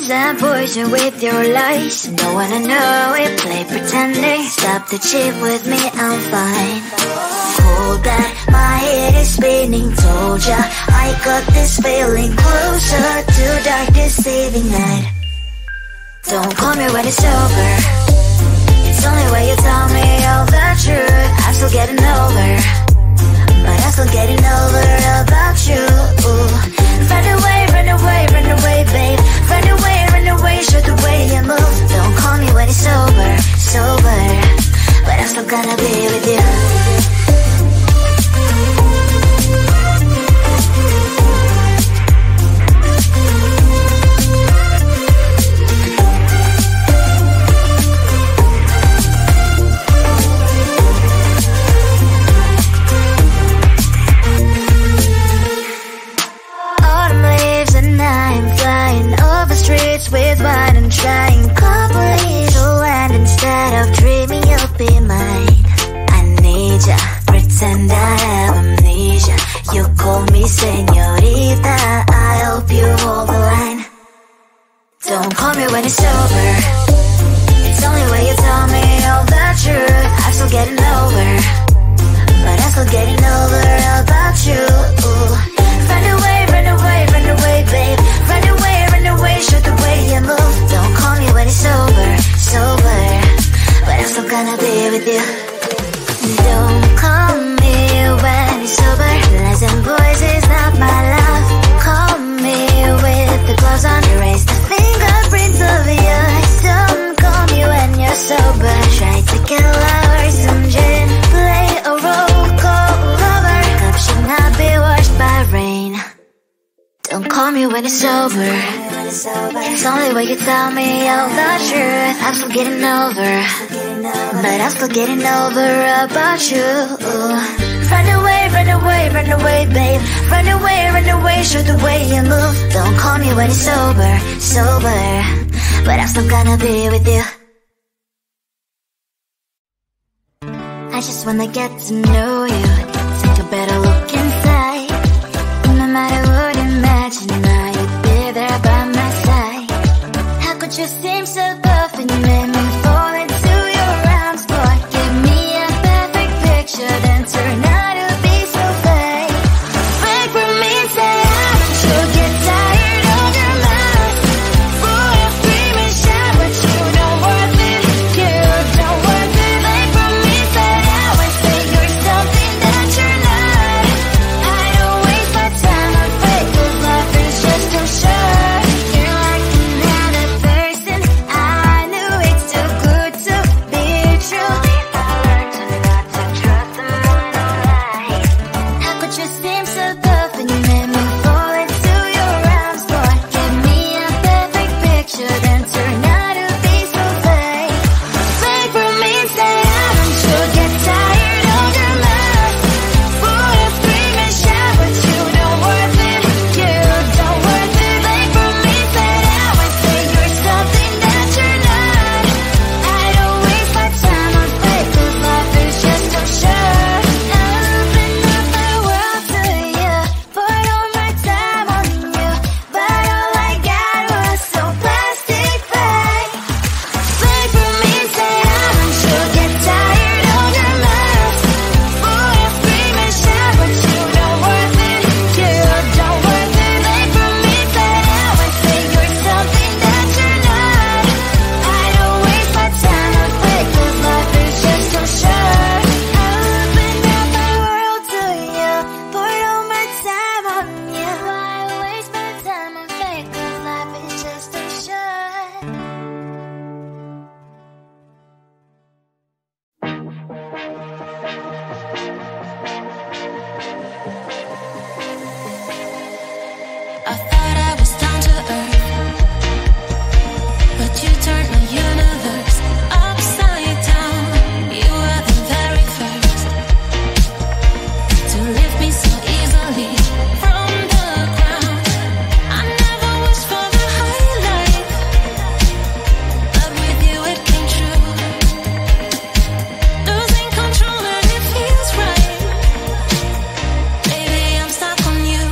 And poison with your lies. Don't wanna know it, play pretending. Stop the chip with me, I'm fine. Hold that, my head is spinning. Told ya, I got this feeling. Closer to dark deceiving night. Don't call me when it's over. It's only when you tell me all the truth. I'm still getting over, but I'm still getting over about you. Run away, run away, run away, babe. Run away, show the way you move. Don't call me when it's over, sober, but I'm still gonna be with you. Streets with wine and trying properly to land instead of dreaming you'll be mine. I need ya, pretend I have amnesia. You call me señorita, I hope you hold the line. Don't call me when it's over. It's only when you tell me all the truth. I'm still getting over, but I'm still getting over about you. Run away, run away, run away, babe. Run away, show the way you move. Don't call me when it's over, sober, but I'm still gonna be with you. Don't call me when it's over. Lies and boys is not my love. Call me with the gloves on. Erase the fingerprints of your eyes. Don't call me when you're sober. Try to get lower, some gin, play a role call lover. Cup should not be washed by rain. Don't call me when it's over. It's only when you tell me all the truth. I'm still getting over, but I'm still getting over about you. Run away, run away, run away, babe. Run away, show the way you move. Don't call me when you're sober, but I'm still gonna be with you. I just wanna get to know you, take a better look inside. No matter what you imagine, now you'd be there by my side. How could you seem so perfect, you made me fall into your arms, boy. Give me a perfect picture, then turn out to be so fake. Fake for me, say I don't you get tired of your mouth. Full of scream and shout, but you don't worth it, you don't worth it. Fake for me, say I would say you're something that you're not. I don't waste my time on fake, 'cause life is just too short. You're like another person, I knew it's too good to be true. I learned to not to trust the moon or light. How could you seem so perfect, you made me fall into your arms, boy. Give me a perfect picture, then turn out to be so fake. Fake for me, say I don't you get tired of your mouth. Full of scream and shout, but you don't worth it, you don't worth it. Fake for me, say I would say you're something that you're not. I don't waste my time on fake, 'cause life is just too short. Open up my world to you, put all my time on you, but all I got was some plastic bag. Fake for me, say I don't you get tired of your mouth. Full of scream and shout, but you don't worth it, you don't worth it. Fake for me, say I would say you're something that you're not. I don't waste my time on fake, 'cause life is just too short. Open up my world to you, put all my time on you. Why waste my time on fake, 'cause life is just too short. I thought I was down to earth, but you turned my universe upside down. You were the very first to lift me so easily from the ground. I never wished for the high life, but with you it came true. Losing control and it feels right. Baby, I'm stuck on you.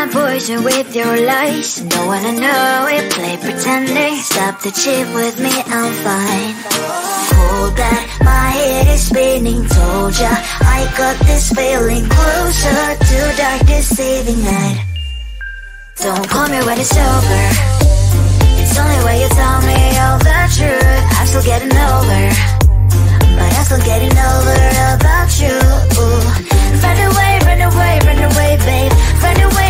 avoid you with your lies. Don't wanna know it, play pretending. Stop the cheat with me, I'm fine. Hold that, my head is spinning. Told ya, I got this feeling. Closer to dark deceiving night. Don't call me when it's over. It's only when you tell me all the truth. I'm still getting over, but I'm still getting over about you. Run away, run away, run away, babe. Run away,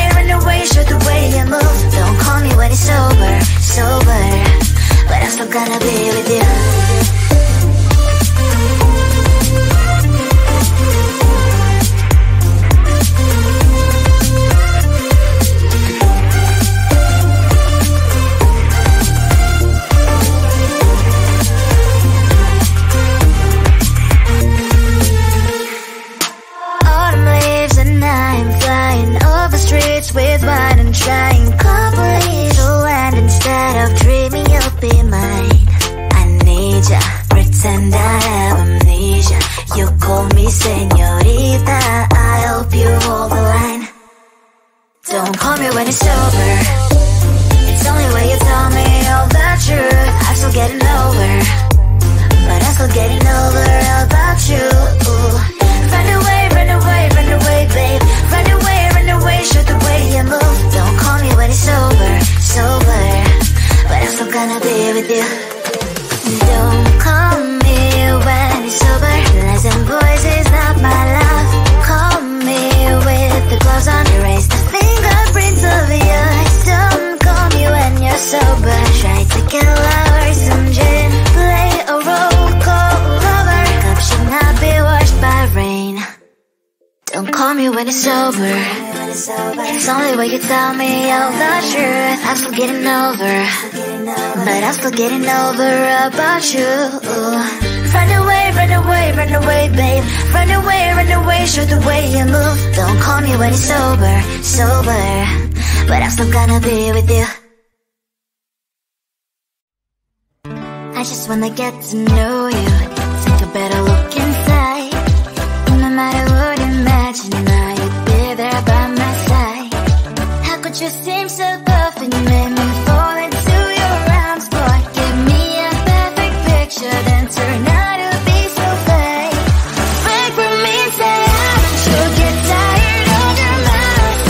show the way you move. Don't call me when it's sober, but I'm still gonna be with you. With wine and trying couple little land instead of dreaming you'll be mine. I need ya, pretend I have amnesia. You call me señorita, I hope you hold the line. Don't call me when it's over. It's only when you tell me all the truth. I'm still getting over, but I'm still getting over about you. Run away, run away, run away, babe. Run away, show the way you move. Don't call me when it's over, but I'm still gonna be with you. Don't call me when it's over. Lies and voices, not my love. Call me with the gloves on. Erase the fingerprints of your eyes. Don't call me when you're sober. Try to kill hours, some gin. Play a roll call lover. Cup should not be washed by rain. Don't call me when it's over. It's only when you tell me all the truth. I'm still getting over, but I'm still getting over about you. Run away, run away, run away, babe. Run away, show the way you move. Don't call me when it's sober, but I'm still gonna be with you. I just wanna get to know you. Take a better look inside. No matter what, imagine now you'd be there by my side. How could you seem so perfect? You made me fall into your arms. Boy, give me a perfect picture, then turn out to be so fake. Break from me, say haven't you get tired of your mouth?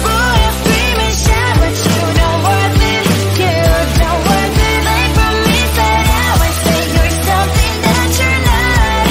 Full of scream and shout, but you don't worth it. You don't worth it. Break from me, say I would say you're something that you're not.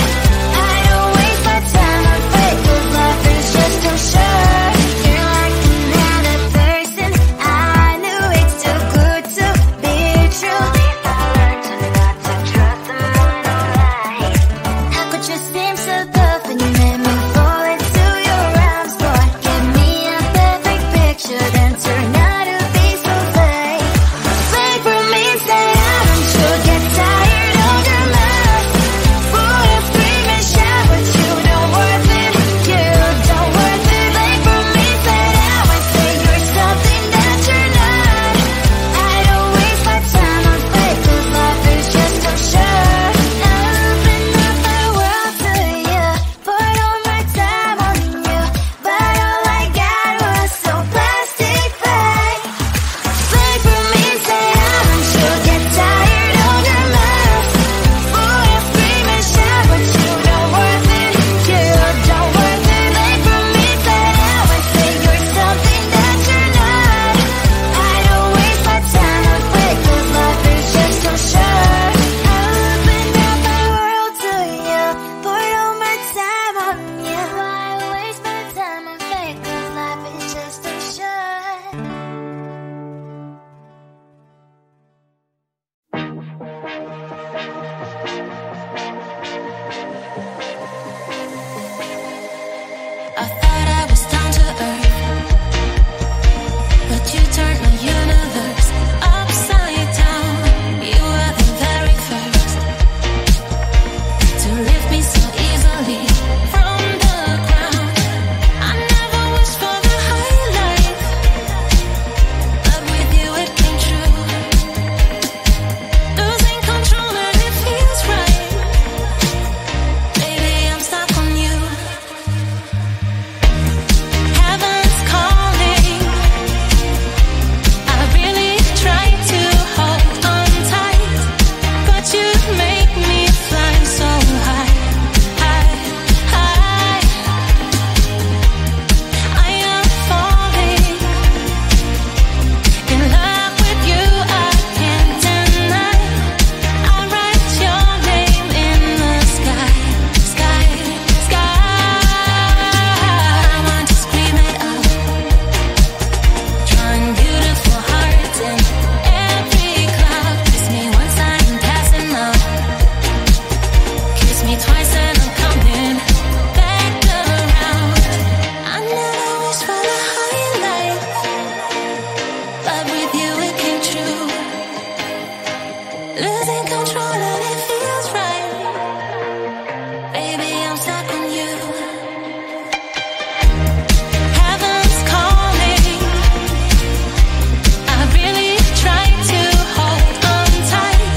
losing control and it feels right. Baby, I'm stuck on you. Heaven's calling. I really try to hold on tight,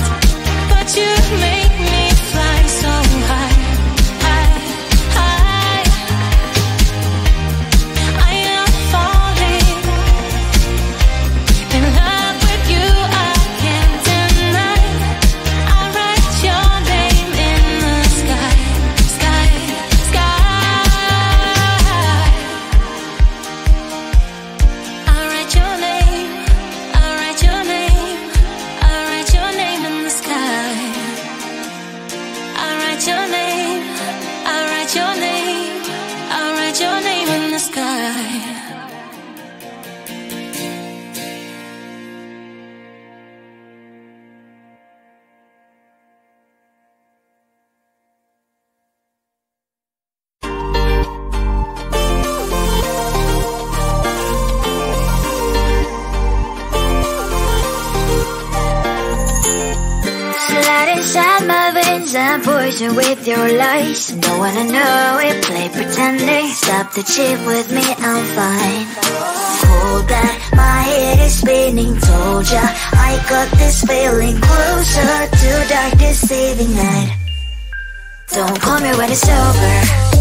but you make me fly so high, high, high. I am falling in love with you. I can't deny. I write your name in the sky, sky, sky. I write your name. I write your name. I write your name in the sky. I write your name. I write your name. I write your name in the sky. Slide inside my veins and poison with your lies. Don't wanna know it, play pretending. Stop the chip with me, I'm fine. Hold back, my head is spinning. Told ya, I got this feeling closer to dark deceiving night. Don't call me when it's over.